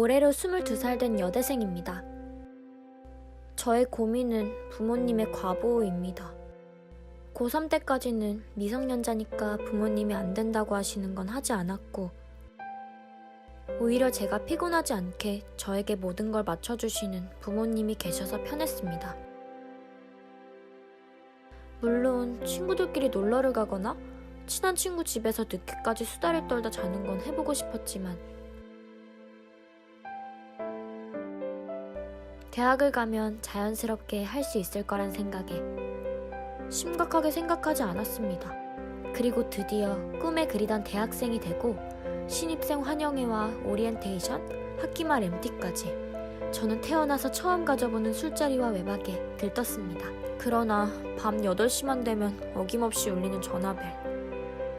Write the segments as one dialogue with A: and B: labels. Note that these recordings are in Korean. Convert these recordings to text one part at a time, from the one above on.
A: 올해로 22살 된 여대생입니다. 저의 고민은 부모님의 과보호입니다. 고3 때까지는 미성년자니까 부모님이 안 된다고 하시는 건 하지 않았고, 오히려 제가 피곤하지 않게 저에게 모든 걸 맞춰주시는 부모님이 계셔서 편했습니다. 물론 친구들끼리 놀러를 가거나 친한 친구 집에서 늦게까지 수다를 떨다 자는 건 해보고 싶었지만, 대학을 가면 자연스럽게 할 수 있을 거란 생각에 심각하게 생각하지 않았습니다. 그리고 드디어 꿈에 그리던 대학생이 되고 신입생 환영회와 오리엔테이션, 학기말 MT까지 저는 태어나서 처음 가져보는 술자리와 외박에 들떴습니다. 그러나 밤 8시만 되면 어김없이 울리는 전화벨.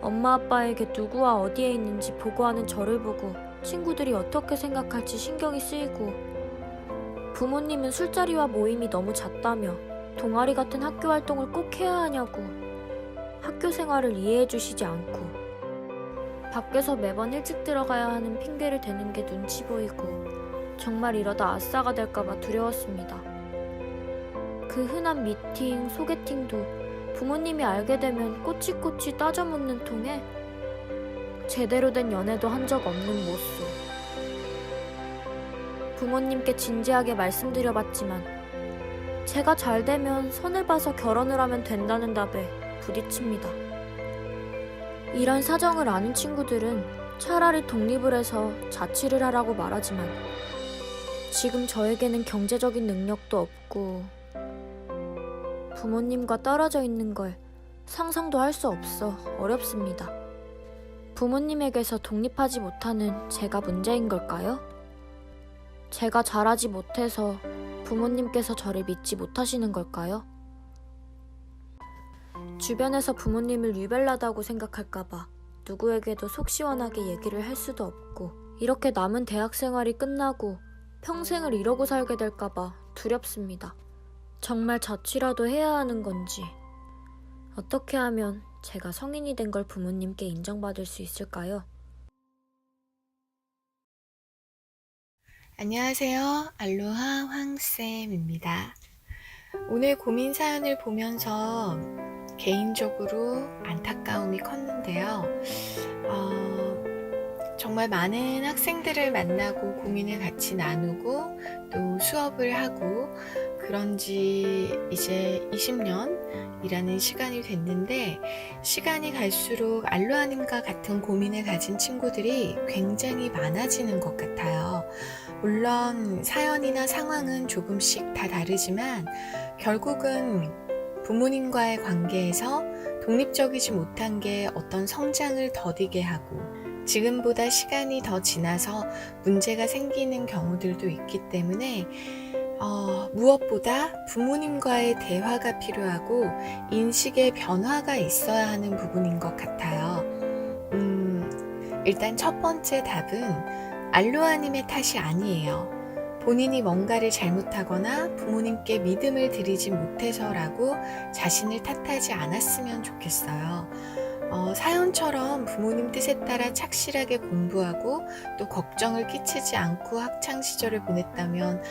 A: 엄마 아빠에게 누구와 어디에 있는지 보고하는 저를 보고 친구들이 어떻게 생각할지 신경이 쓰이고, 부모님은 술자리와 모임이 너무 잦다며 동아리 같은 학교 활동을 꼭 해야 하냐고 학교 생활을 이해해 주시지 않고, 밖에서 매번 일찍 들어가야 하는 핑계를 대는 게 눈치 보이고 정말 이러다 아싸가 될까봐 두려웠습니다. 그 흔한 미팅, 소개팅도 부모님이 알게 되면 꼬치꼬치 따져 묻는 통에 제대로 된 연애도 한 적 없는 모습. 부모님께 진지하게 말씀드려봤지만 제가 잘 되면 선을 봐서 결혼을 하면 된다는 답에 부딪힙니다. 이런 사정을 아는 친구들은 차라리 독립을 해서 자취를 하라고 말하지만 지금 저에게는 경제적인 능력도 없고 부모님과 떨어져 있는 걸 상상도 할 수 없어 어렵습니다. 부모님에게서 독립하지 못하는 제가 문제인 걸까요? 제가 잘하지 못해서 부모님께서 저를 믿지 못하시는 걸까요? 주변에서 부모님을 유별나다고 생각할까봐 누구에게도 속 시원하게 얘기를 할 수도 없고, 이렇게 남은 대학 생활이 끝나고 평생을 이러고 살게 될까봐 두렵습니다. 정말 자취라도 해야 하는 건지, 어떻게 하면 제가 성인이 된 걸 부모님께 인정받을 수 있을까요?
B: 안녕하세요. 알로하 황쌤입니다. 오늘 고민 사연을 보면서 개인적으로 안타까움이 컸는데요. 정말 많은 학생들을 만나고 고민을 같이 나누고 또 수업을 하고 그런 지 이제 20년이라는 시간이 됐는데, 시간이 갈수록 알로하님과 같은 고민을 가진 친구들이 굉장히 많아지는 것 같아요. 물론 사연이나 상황은 조금씩 다 다르지만 결국은 부모님과의 관계에서 독립적이지 못한 게 어떤 성장을 더디게 하고, 지금보다 시간이 더 지나서 문제가 생기는 경우들도 있기 때문에 무엇보다 부모님과의 대화가 필요하고 인식의 변화가 있어야 하는 부분인 것 같아요. 일단 첫 번째 답은 알로하님의 탓이 아니에요. 본인이 뭔가를 잘못하거나 부모님께 믿음을 드리지 못해서라고 자신을 탓하지 않았으면 좋겠어요. 사연처럼 부모님 뜻에 따라 착실하게 공부하고 또 걱정을 끼치지 않고 학창시절을 보냈다면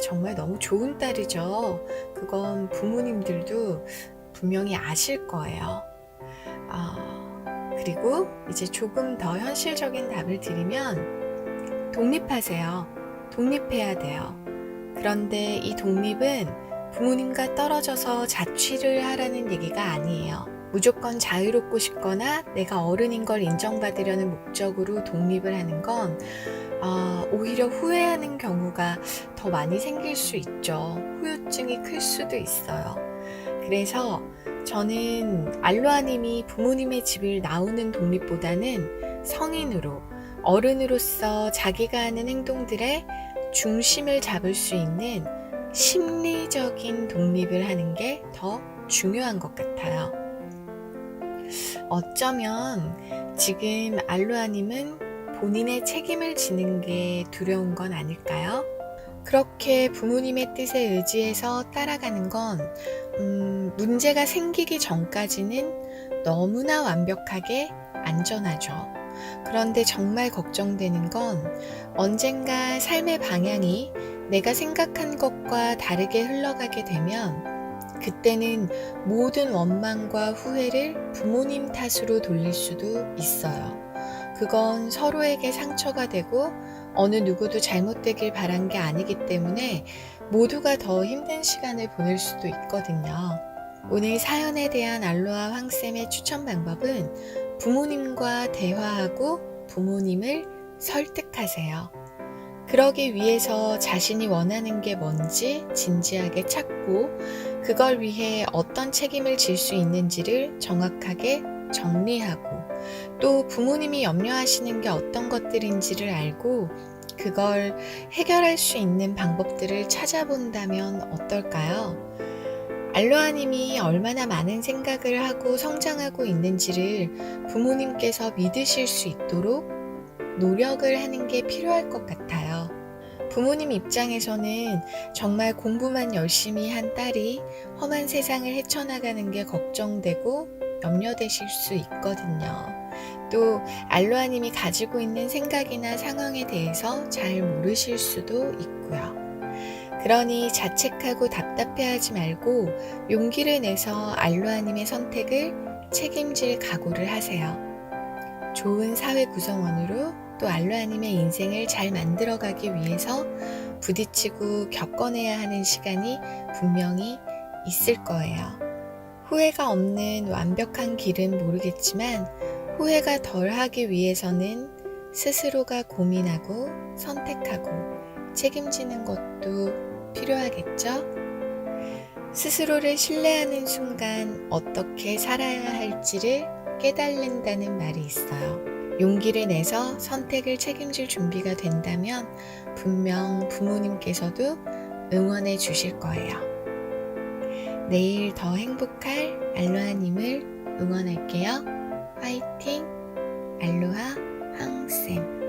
B: 정말 너무 좋은 딸이죠. 그건 부모님들도 분명히 아실 거예요. 그리고 이제 조금 더 현실적인 답을 드리면, 독립하세요. 독립해야 돼요. 그런데 이 독립은 부모님과 떨어져서 자취를 하라는 얘기가 아니에요. 무조건 자유롭고 싶거나 내가 어른인 걸 인정받으려는 목적으로 독립을 하는 건 오히려 후회하는 경우가 더 많이 생길 수 있죠. 후유증이 클 수도 있어요. 그래서 저는 알로하님이 부모님의 집을 나오는 독립보다는 성인으로, 어른으로서 자기가 하는 행동들의 중심을 잡을 수 있는 심리적인 독립을 하는 게 더 중요한 것 같아요. 어쩌면 지금 알로하님은 본인의 책임을 지는 게 두려운 건 아닐까요? 그렇게 부모님의 뜻에 의지해서 따라가는 건 문제가 생기기 전까지는 너무나 완벽하게 안전하죠. 그런데 정말 걱정되는 건 언젠가 삶의 방향이 내가 생각한 것과 다르게 흘러가게 되면 그때는 모든 원망과 후회를 부모님 탓으로 돌릴 수도 있어요. 그건 서로에게 상처가 되고 어느 누구도 잘못되길 바란 게 아니기 때문에 모두가 더 힘든 시간을 보낼 수도 있거든요. 오늘 사연에 대한 알로하 황쌤의 추천 방법은 부모님과 대화하고 부모님을 설득하세요. 그러기 위해서 자신이 원하는 게 뭔지 진지하게 찾고 그걸 위해 어떤 책임을 질 수 있는지를 정확하게 정리하고 또 부모님이 염려하시는 게 어떤 것들인지를 알고 그걸 해결할 수 있는 방법들을 찾아본다면 어떨까요? 알로하님이 얼마나 많은 생각을 하고 성장하고 있는지를 부모님께서 믿으실 수 있도록 노력을 하는 게 필요할 것 같아요. 부모님 입장에서는 정말 공부만 열심히 한 딸이 험한 세상을 헤쳐나가는 게 걱정되고 염려되실 수 있거든요. 또 알로하님이 가지고 있는 생각이나 상황에 대해서 잘 모르실 수도 있고요. 그러니 자책하고 답답해하지 말고 용기를 내서 알로하님의 선택을 책임질 각오를 하세요. 좋은 사회 구성원으로 또 알로하님의 인생을 잘 만들어가기 위해서 부딪히고 겪어내야 하는 시간이 분명히 있을 거예요. 후회가 없는 완벽한 길은 모르겠지만 후회가 덜하기 위해서는 스스로가 고민하고 선택하고 책임지는 것도 필요하겠죠? 스스로를 신뢰하는 순간 어떻게 살아야 할지를 깨달는다는 말이 있어요. 용기를 내서 선택을 책임질 준비가 된다면 분명 부모님께서도 응원해 주실 거예요. 내일 더 행복할 알로하님을 응원할게요. 화이팅! 알로하 황쌤